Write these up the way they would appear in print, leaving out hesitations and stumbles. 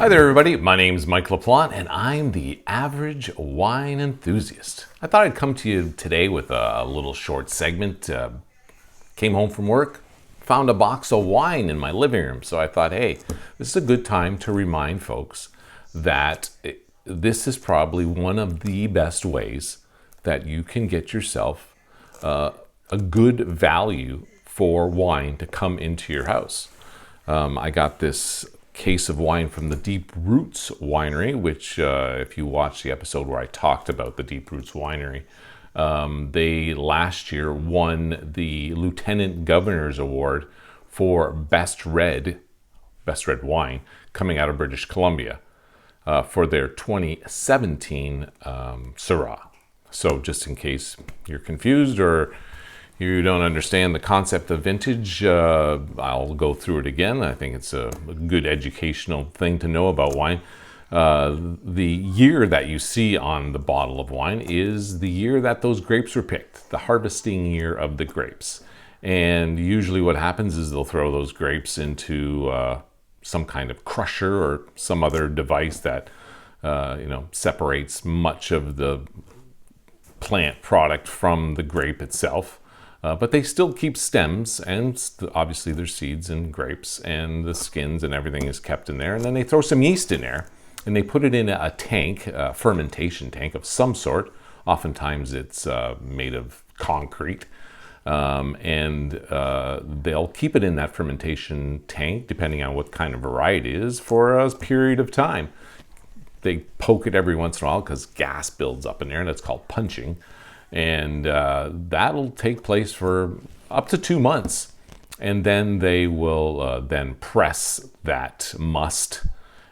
Hi there, everybody. My name is Mike LaPlante, and I'm the average wine enthusiast. I thought I'd come to you today with a little short segment. Came home from work, found a box of wine in my living room, so I thought, hey, this is a good time to remind folks that this is probably one of the best ways that you can get yourself a good value for wine to come into your house. I got this case of wine from the Deep Roots Winery, which if you watch the episode where I talked about the Deep Roots Winery, they last year won the Lieutenant Governor's Award for best red wine coming out of British Columbia for their 2017 Syrah. So just in case you're confused or you don't understand the concept of vintage, I'll go through it again. I think it's a good educational thing to know about wine. The year that you see on the bottle of wine is the year that those grapes were picked, the harvesting year of the grapes. And usually what happens is they'll throw those grapes into some kind of crusher or some other device that separates much of the plant product from the grape itself. But they still keep stems, and obviously there's seeds and grapes, and the skins and everything is kept in there. And then they throw some yeast in there, and they put it in a tank, a fermentation tank of some sort. Oftentimes it's made of concrete. And they'll keep it in that fermentation tank, depending on what kind of variety it is, for a period of time. They poke it every once in a while because gas builds up in there, and it's called punching. And that'll take place for up to 2 months. And then they will then press that must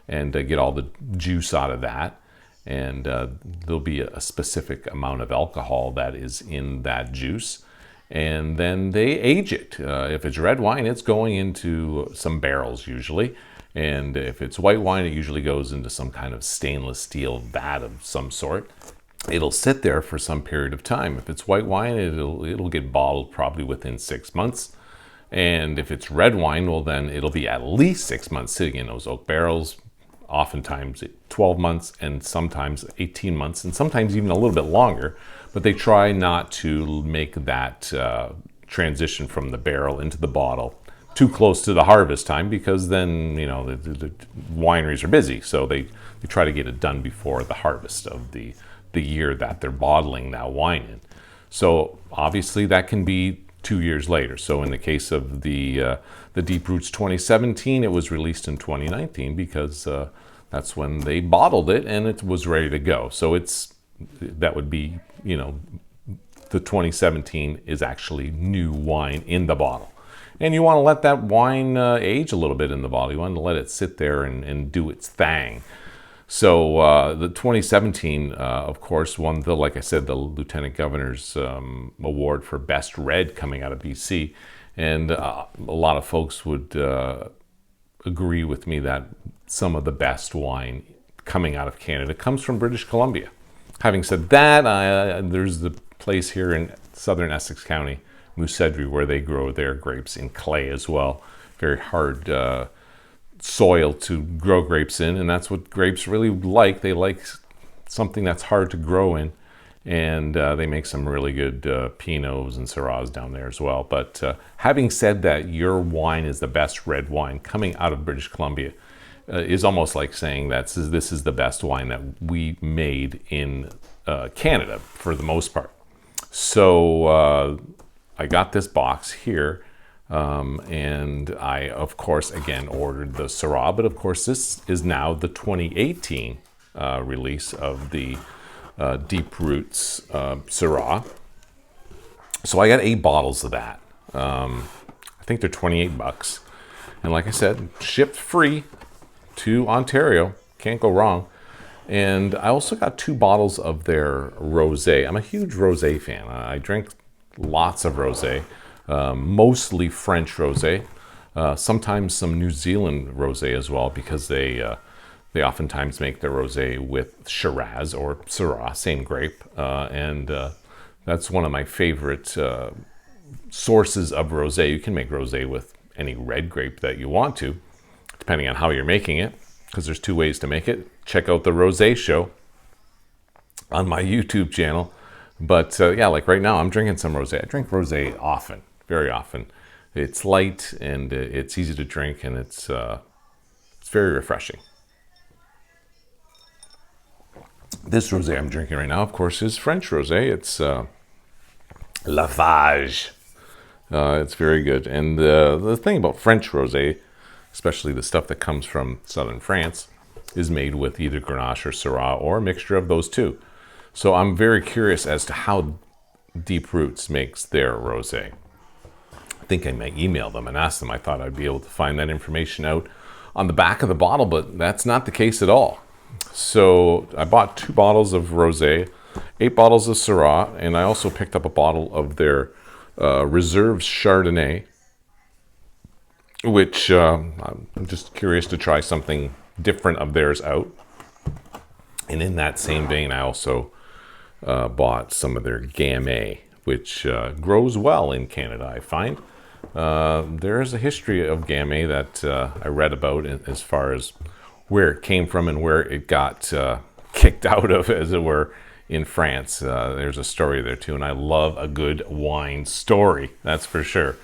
and get all the juice out of that. And there'll be a specific amount of alcohol that is in that juice. And then they age it. If it's red wine, it's going into some barrels usually. And if it's white wine, it usually goes into some kind of stainless steel vat of some sort. It'll sit there for some period of time. If it's white wine, it'll get bottled probably within 6 months. And if it's red wine, well, then it'll be at least 6 months sitting in those oak barrels, oftentimes 12 months and sometimes 18 months and sometimes even a little bit longer. But they try not to make that transition from the barrel into the bottle too close to the harvest time, because then, the wineries are busy. So they try to get it done before the harvest of the year that they're bottling that wine in. So obviously that can be 2 years later. So in the case of the Deep Roots 2017, it was released in 2019 because that's when they bottled it and it was ready to go. So that would be, the 2017 is actually new wine in the bottle. And you want to let that wine age a little bit in the bottle. You want to let it sit there and do its thing. So the 2017, of course, won like I said, the Lieutenant Governor's Award for Best Red coming out of BC. And a lot of folks would agree with me that some of the best wine coming out of Canada comes from British Columbia. Having said that, there's the place here in southern Essex County, Moosedry, where they grow their grapes in clay as well. Very hard soil to grow grapes in, and that's what grapes really like. They like something that's hard to grow in, and they make some really good Pinots and Syrahs down there as well. But having said that, your wine is the best red wine coming out of British Columbia is almost like saying that this is the best wine that we made in Canada for the most part. So I got this box here. And I, of course, again, ordered the Syrah, but of course this is now the 2018 release of the Deep Roots Syrah. So I got 8 bottles of that. I think they're $28. And like I said, shipped free to Ontario. Can't go wrong. And I also got 2 bottles of their rosé. I'm a huge rosé fan. I drink lots of rosé. Mostly French rosé, sometimes some New Zealand rosé as well, because they oftentimes make their rosé with Shiraz or Syrah, same grape, and that's one of my favorite sources of rosé. You can make rosé with any red grape that you want to, depending on how you're making it. because there's two ways to make it. Check out the Rosé Show on my YouTube channel. But yeah, like right now, I'm drinking some rosé. I drink rosé often, very often. It's light and it's easy to drink, and it's very refreshing. This rosé I'm drinking right now, of course, is French rosé. It's Lavage. It's very good. And the thing about French rosé, especially the stuff that comes from southern France, is made with either Grenache or Syrah or a mixture of those two. So I'm very curious as to how Deep Roots makes their rosé. I think I may email them and ask them. I thought I'd be able to find that information out on the back of the bottle, but that's not the case at all. So I bought 2 bottles of rosé, 8 bottles of Syrah, and I also picked up a bottle of their Reserve Chardonnay, which I'm just curious to try something different of theirs out. And in that same vein, I also bought some of their Gamay, which grows well in Canada, I find. There is a history of Gamay that I read about as far as where it came from and where it got kicked out of, as it were, in France. There's a story there too, and I love a good wine story, that's for sure.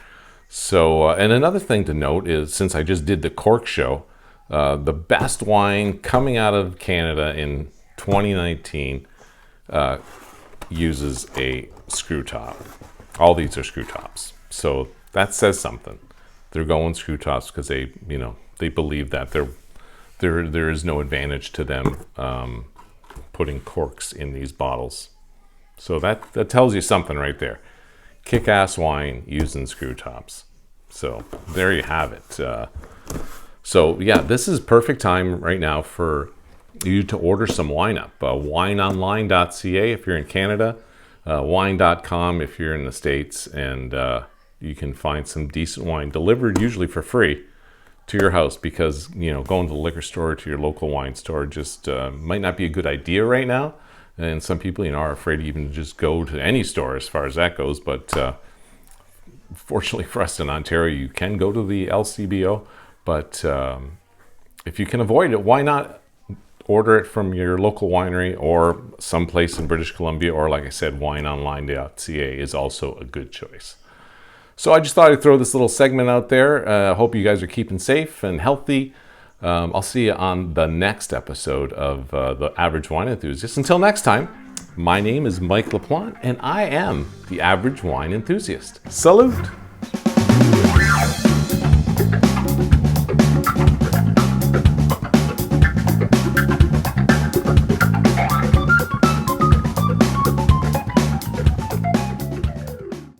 So, and another thing to note is, since I just did the Cork show, the best wine coming out of Canada in 2019 uses a screw top. All these are screw tops. So that says something. They're going screw tops because they believe that there is no advantage to them putting corks in these bottles. So that tells you something right there. Kick-ass wine using screw tops. So there you have it. So yeah, this is perfect time right now for you to order some wine up. Wineonline.ca if you're in Canada, wine.com if you're in the States, and you can find some decent wine delivered, usually for free, to your house, because going to the liquor store, to your local wine store, just might not be a good idea right now. And some people are afraid even to just go to any store as far as that goes. But fortunately for us in Ontario, you can go to the LCBO. But if you can avoid it, why not order it from your local winery or someplace in British Columbia, or like I said, wineonline.ca is also a good choice. So I just thought I'd throw this little segment out there. Hope you guys are keeping safe and healthy. I'll see you on the next episode of The Average Wine Enthusiast. Until next time, my name is Mike LaPlante, and I am the Average Wine Enthusiast. Salute!